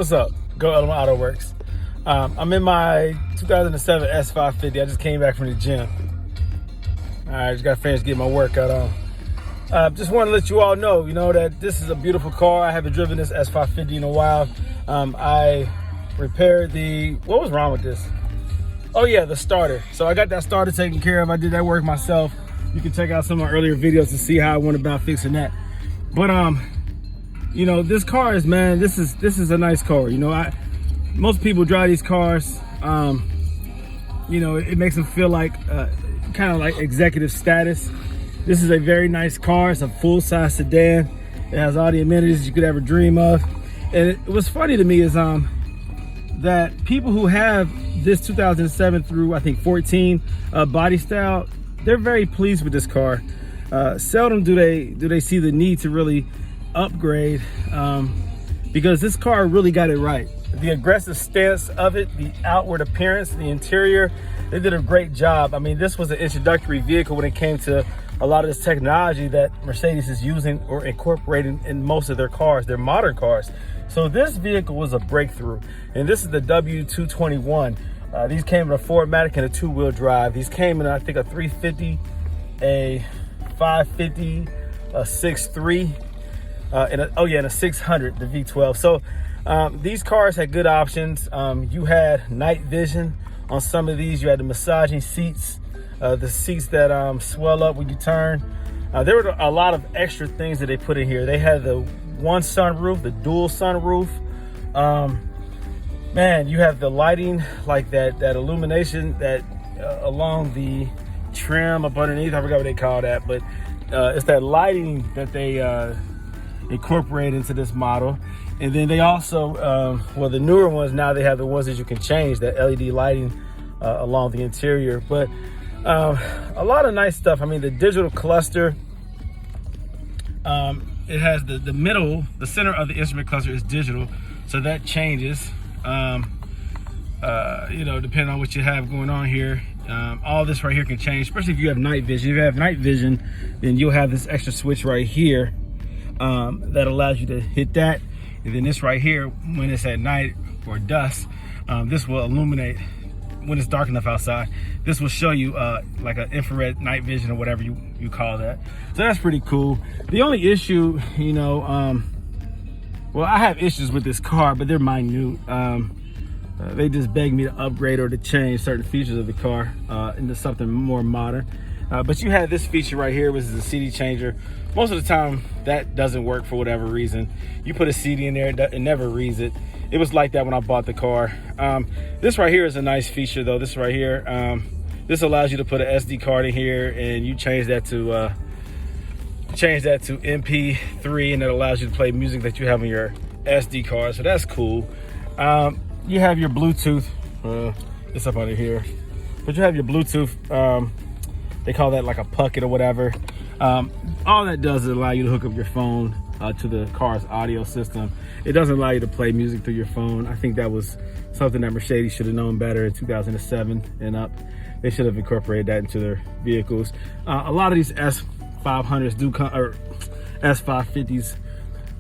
What's up? Go Autoworks. I'm in my 2007 S550. I just came back from the gym. All right, just got finished getting my workout on. Just want to let you all know, that this is a beautiful car. I haven't driven this S550 in a while. I repaired what was wrong with this? Oh yeah, the starter. So I got that starter taken care of. I did that work myself. You can check out some of my earlier videos to see how I went about fixing that. But this car is, man, this is a nice car. Most people drive these cars. It makes them feel like kind of like executive status. This is a very nice car. It's a full-size sedan. It has all the amenities you could ever dream of. And what's funny to me is that people who have this 2007 through I think 14 body style, they're very pleased with this car. Seldom do they see the need to really upgrade because this car really got it right. The aggressive stance of it, the outward appearance, the interior, they did a great job. I mean, this was an introductory vehicle when it came to a lot of this technology that Mercedes is using or incorporating in most of their cars, their modern cars. So this vehicle was a breakthrough, and this is the W221. These came in a 4MATIC and a 2-wheel drive. These came in, I think, a 350, a 550, a 6.3, and a 600, the V12. So these cars had good options. You had night vision on some of these. You had the massaging seats, the seats that swell up when you turn. There were a lot of extra things that they put in here. They had the one sunroof, the dual sunroof. Man, you have the lighting, like that illumination that along the trim up underneath. I forgot what they call that, but it's that lighting that they incorporate into this model. And then they also, the newer ones now, they have the ones that you can change, that LED lighting along the interior. But a lot of nice stuff. I mean, the digital cluster, it has the middle, the center of the instrument cluster is digital, so that changes, depending on what you have going on here. All this right here can change, especially if you have night vision. If you have night vision, then you'll have this extra switch right here that allows you to hit that. And then this right here, when it's at night or dusk, this will illuminate when it's dark enough outside. This will show you like an infrared night vision or whatever you call that. So that's pretty cool. The only issue, well, I have issues with this car, but they're minute. They just beg me to upgrade or to change certain features of the car into something more modern. But you have this feature right here, which is a CD changer. Most of the time, that doesn't work for whatever reason. You put a CD in there, it never reads it. It was like that when I bought the car. This right here is a nice feature, though. This right here, this allows you to put an SD card in here, and you change that to MP3, and it allows you to play music that you have on your SD card. So that's cool. You have your Bluetooth. It's up under here, but you have your Bluetooth. They call that like a pucket or whatever. All that does is allow you to hook up your phone to the car's audio system. It doesn't allow you to play music through your phone. I think that was something that Mercedes should have known better in 2007 and up. They should have incorporated that into their vehicles. A lot of these S500s do come, or S550s,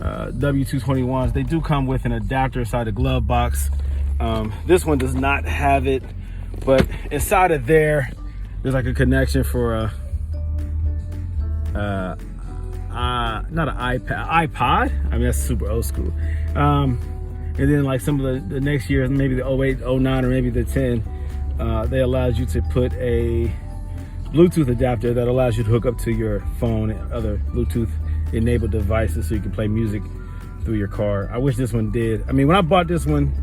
W221s, they do come with an adapter inside the glove box. This one does not have it, but inside of there's like a connection for not an iPod. I mean, that's super old school. And then like some of the next years, maybe the 08, 09, or maybe the 10, they allowed you to put a Bluetooth adapter that allows you to hook up to your phone and other Bluetooth enabled devices so you can play music through your car. I wish this one did. I mean, when I bought this one,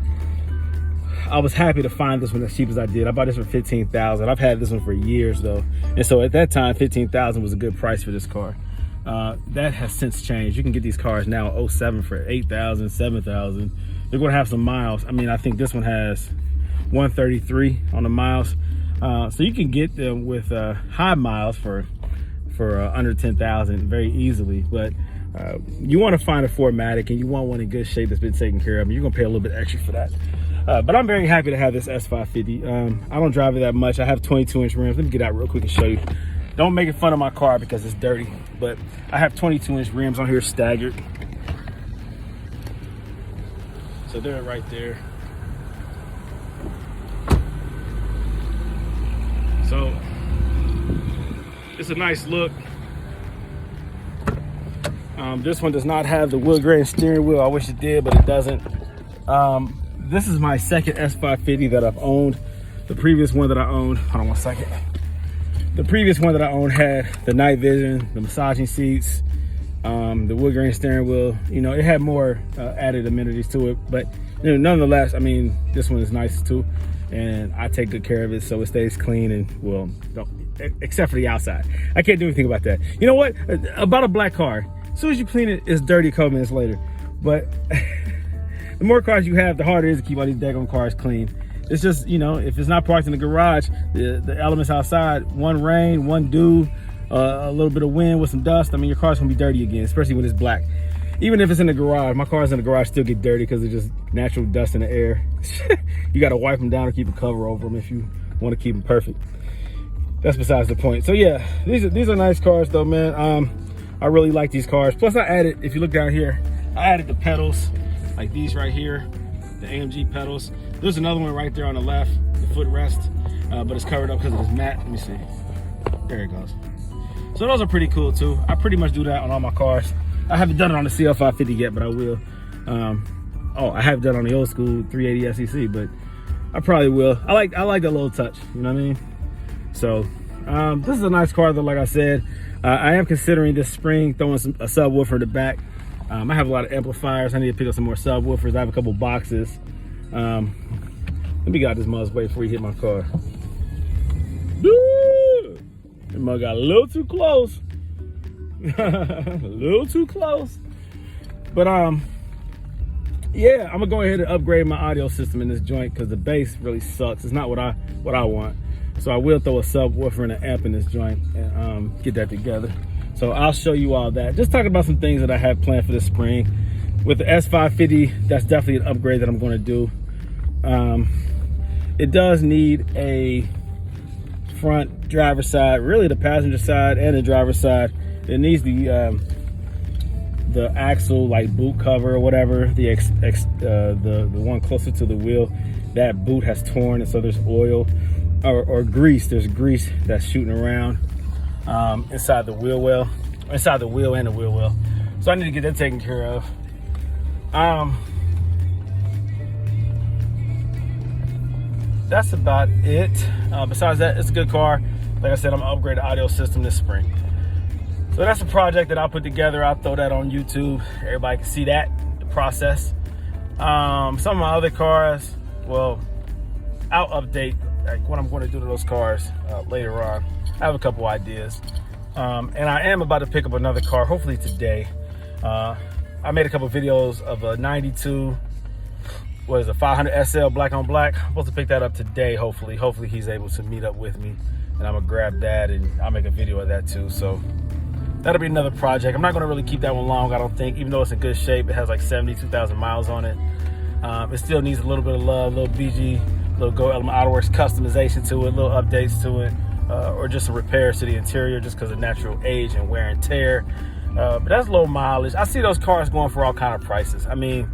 I was happy to find this one as cheap as I did. I bought this for $15,000. I've had this one for years though. And so at that time, $15,000 was a good price for this car. That has since changed. You can get these cars now 07 for $8,000, $7,000. They're gonna have some miles. I mean, I think this one has 133 on the miles. So you can get them with high miles for under 10,000 very easily. But you want to find a 4MATIC and you want one in good shape that's been taken care of, and you're gonna pay a little bit extra for that. But I'm very happy to have this S550. I don't drive it that much. I have 22-inch rims. Let me get out real quick and show you. Don't make fun of my car because it's dirty, but I have 22-inch rims on here staggered. So they're right there. So it's a nice look. This one does not have the wood grain steering wheel. I wish it did, but it doesn't. This is my second S550 that I've owned. The previous one that I owned, hold on one second. The previous one that I owned had the night vision, the massaging seats, the wood grain steering wheel. You know, it had more added amenities to it, but you know, nonetheless, I mean, this one is nice too, and I take good care of it so it stays clean and, well, except for the outside. I can't do anything about that. You know what? About a black car, as soon as you clean it, it's dirty a couple minutes later. But the more cars you have, the harder it is to keep all these daggone cars clean. It's just, you know, if it's not parked in the garage, the elements outside, one rain, one dew, a little bit of wind with some dust, I mean, your car's gonna be dirty again, especially when it's black. Even if it's in the garage, my cars in the garage still get dirty because it's just natural dust in the air. You gotta wipe them down or keep a cover over them if you wanna keep them perfect. That's besides the point. So yeah, these are nice cars though, man. I really like these cars. Plus I added, if you look down here, I added the pedals, like these right here, the AMG pedals. There's another one right there on the left, the footrest, but it's covered up because of this mat. Let me see. There it goes. So those are pretty cool too. I pretty much do that on all my cars. I haven't done it on the CL550 yet, but I will. I have done it on the old school 380 SEC, but I probably will. I like that little touch, you know what I mean? So this is a nice car though, like I said. I am considering this spring throwing a subwoofer in the back. I have a lot of amplifiers. I need to pick up some more subwoofers. I have a couple boxes. Let me get out this mug's way before you hit my car. That mug got a little too close. A little too close. But yeah, I'm gonna go ahead and upgrade my audio system in this joint because the bass really sucks. It's not what I want. So I will throw a subwoofer and an amp in this joint and get that together. So I'll show you all that. Just talking about some things that I have planned for this spring. With the S550, that's definitely an upgrade that I'm gonna do. It does need a front driver's side, really the passenger side and the driver's side. It needs the axle like boot cover or whatever, the one closer to the wheel. That boot has torn, and so there's oil or grease. There's grease that's shooting around inside the wheel well, inside the wheel and the wheel well. So I need to get that taken care of. That's about it. Besides that, it's a good car. Like I said, I'm gonna upgrade the audio system this spring. So that's a project that I'll put together. I'll throw that on YouTube. Everybody can see that, the process. Some of my other cars, well, I'll update like what I'm going to do to those cars later on. I have a couple ideas. And I am about to pick up another car, hopefully today. I made a couple videos of a 92, what is it, 500 SL black on black. I'm supposed to pick that up today, hopefully. Hopefully he's able to meet up with me, and I'm gonna grab that and I'll make a video of that too. So that'll be another project. I'm not gonna really keep that one long, I don't think, even though it's in good shape. It has like 72,000 miles on it. It still needs a little bit of love, a little BG, a little Go Element Autoworks customization to it, little updates to it, or just some repairs to the interior just because of natural age and wear and tear. But that's low mileage. I see those cars going for all kind of prices. I mean,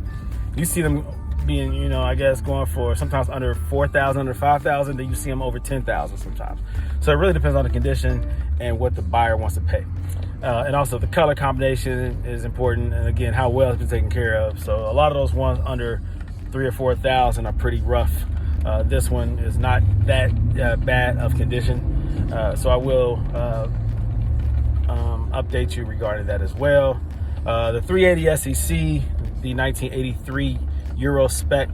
you see them being, you know, I guess going for sometimes under 4,000, under 5,000, then you see them over 10,000 sometimes. So it really depends on the condition and what the buyer wants to pay. And also the color combination is important, and again, how well it's been taken care of. So a lot of those ones under 3,000 or 4,000 are pretty rough. This one is not that bad of condition. So I will update you regarding that as well. The 380 SEC, the 1983 Euro spec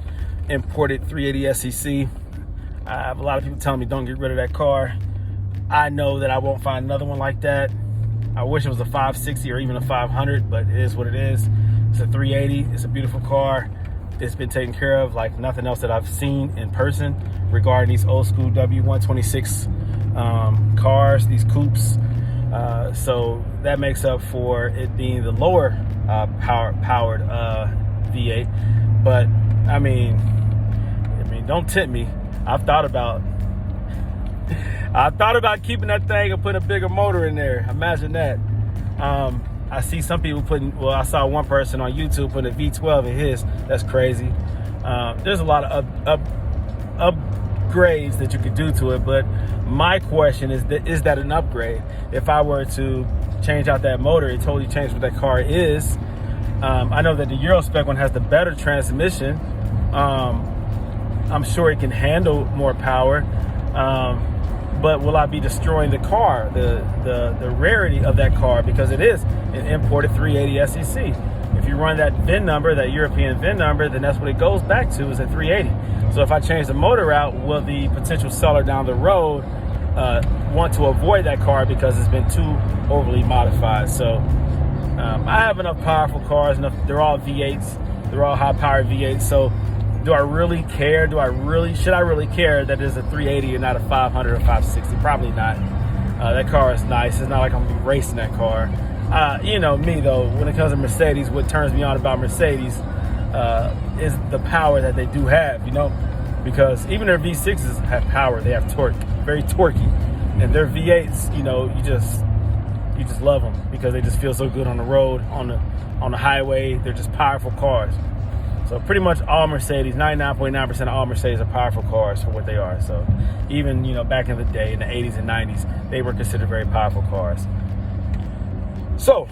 imported 380 SEC. I have a lot of people telling me don't get rid of that car. I know that I won't find another one like that. I wish it was a 560 or even a 500, but it is what it is. It's a 380. It's a beautiful car. It's been taken care of like nothing else that I've seen in person regarding these old school W126 cars, these coupes. So that makes up for it being the lower powered V8. But I mean, don't tempt me. I've thought about keeping that thing and putting a bigger motor in there. Imagine that. I I see some people putting, well, I saw one person on YouTube putting a V12 in his. That's crazy. There's a lot of upgrades that you could do to it, but my question is that an upgrade? If I were to change out that motor, it totally changed what that car is. I know that the Euro spec one has the better transmission. I'm sure it can handle more power, but will I be destroying the car, the rarity of that car, because it is an imported 380 SEC. If you run that VIN number, that European VIN number, then that's what it goes back to, is a 380. So if I change the motor out, will the potential seller down the road want to avoid that car because it's been too overly modified? So I have enough powerful cars, they're all V8s, they're all high-powered V8s. So do I really care? Should I really care that it's a 380 and not a 500 or 560? Probably not. That car is nice. It's not like I'm gonna be racing that car. You know me though, when it comes to Mercedes, what turns me on about Mercedes is the power that they do have, you know, because even their V6s have power, they have torque, very torquey, and their V8s, you know, you just love them because they just feel so good on the road, on the highway. They're just powerful cars. So pretty much all Mercedes, 99.9% of all Mercedes are powerful cars for what they are. So even, you know, back in the day, in the 80s and 90s, they were considered very powerful cars. So,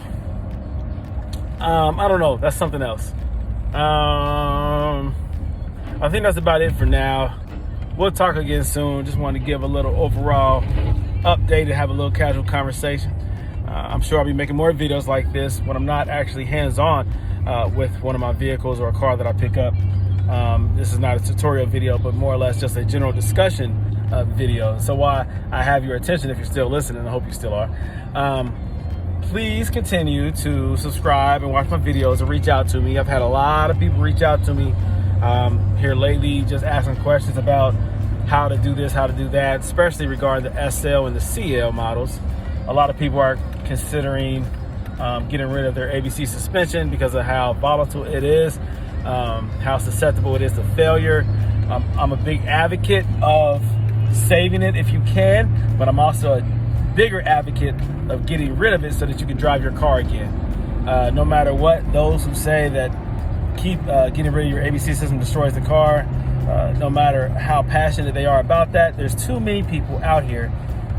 I don't know. That's something else. I think that's about it for now. We'll talk again soon. Just wanted to give a little overall update and have a little casual conversation. I'm sure I'll be making more videos like this when I'm not actually hands-on with one of my vehicles or a car that I pick up. This is not a tutorial video, but more or less just a general discussion video. So while I have your attention, if you're still listening, I hope you still are, please continue to subscribe and watch my videos and reach out to me. I've had a lot of people reach out to me here lately, just asking questions about how to do this, how to do that, especially regarding the SL and the CL models. A lot of people are considering getting rid of their ABC suspension because of how volatile it is, how susceptible it is to failure. I'm a big advocate of saving it if you can, but I'm also a bigger advocate of getting rid of it so that you can drive your car again. No matter what, those who say that getting rid of your ABC system destroys the car, no matter how passionate they are about that, there's too many people out here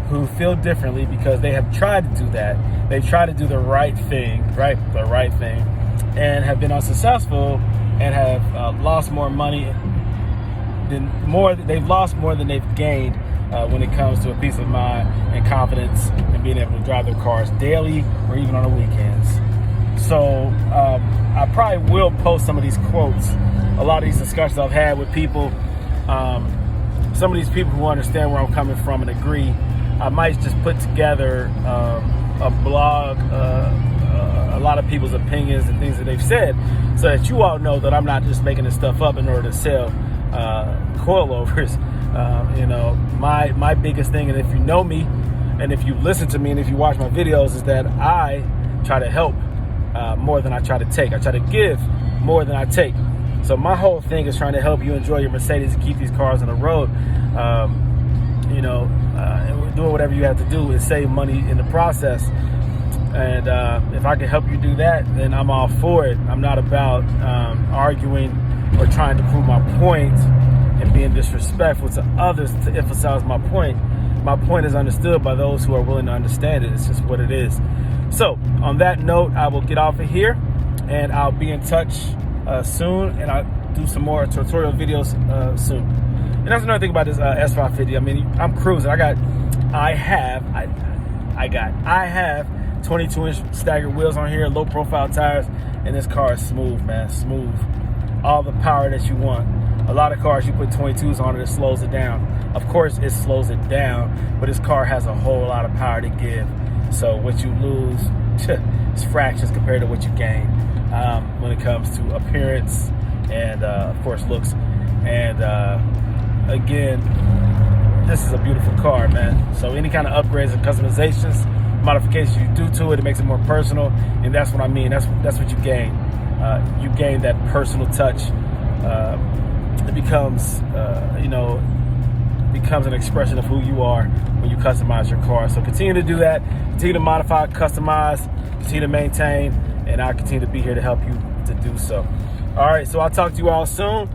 who feel differently because they have tried to do that. They've tried to do the right thing, and have been unsuccessful and have lost more money they've lost more than they've gained when it comes to a peace of mind and confidence and being able to drive their cars daily or even on the weekends. So I probably will post some of these quotes, a lot of these discussions I've had with people, some of these people who understand where I'm coming from and agree. I might just put together a blog, a lot of people's opinions and things that they've said, so that you all know that I'm not just making this stuff up in order to sell coilovers. You know, my biggest thing, and if you know me, and if you listen to me, and if you watch my videos, is that I try to help more than I try to take. I try to give more than I take. So my whole thing is trying to help you enjoy your Mercedes and keep these cars on the road. You know, and doing whatever you have to do and save money in the process. And if I can help you do that, then I'm all for it. I'm not about arguing or trying to prove my point and being disrespectful to others to emphasize my point. My point is understood by those who are willing to understand it. It's just what it is. So on that note, I will get off of here, and I'll be in touch soon, and I'll do some more tutorial videos soon. And that's another thing about this S550. I mean, I'm cruising. I have 22-inch staggered wheels on here, low profile tires, and this car is smooth, man, smooth. All the power that you want. A lot of cars, you put 22s on it, it slows it down. Of course, it slows it down, but this car has a whole lot of power to give. So what you lose is fractions compared to what you gain when it comes to appearance and, of course, looks. And again, this is a beautiful car, man. So any kind of upgrades and customizations, modifications you do to it, it makes it more personal, and that's what I mean. That's what you gain. You gain that personal touch. It becomes, you know, becomes an expression of who you are when you customize your car. So continue to do that, continue to modify, customize, continue to maintain, and I'll continue to be here to help you to do so. All right, so I'll talk to you all soon.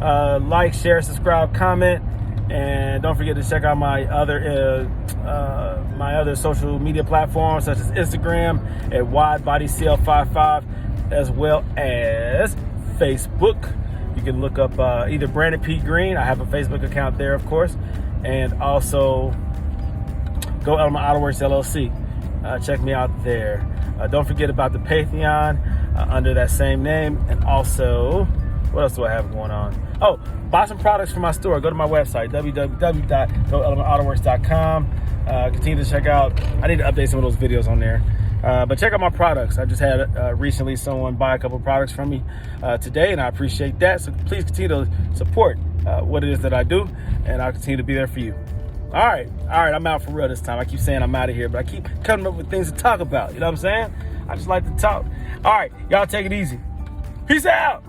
Like, share, subscribe, comment, and don't forget to check out my other social media platforms such as Instagram at WideBodyCL55, as well as Facebook. You can look up either Brandon P. Green. I have a Facebook account there, of course, and also Go Element Autoworks LLC. Check me out there. Don't forget about the Patreon under that same name, and also, what else do I have going on? Oh, buy some products from my store. Go to my website, www.goelementautoworks.com. Continue to check out. I need to update some of those videos on there. But check out my products. I just had recently someone buy a couple of products from me today, and I appreciate that. So please continue to support what it is that I do, and I'll continue to be there for you. All right, I'm out for real this time. I keep saying I'm out of here, but I keep coming up with things to talk about. You know what I'm saying? I just like to talk. All right, y'all take it easy. Peace out.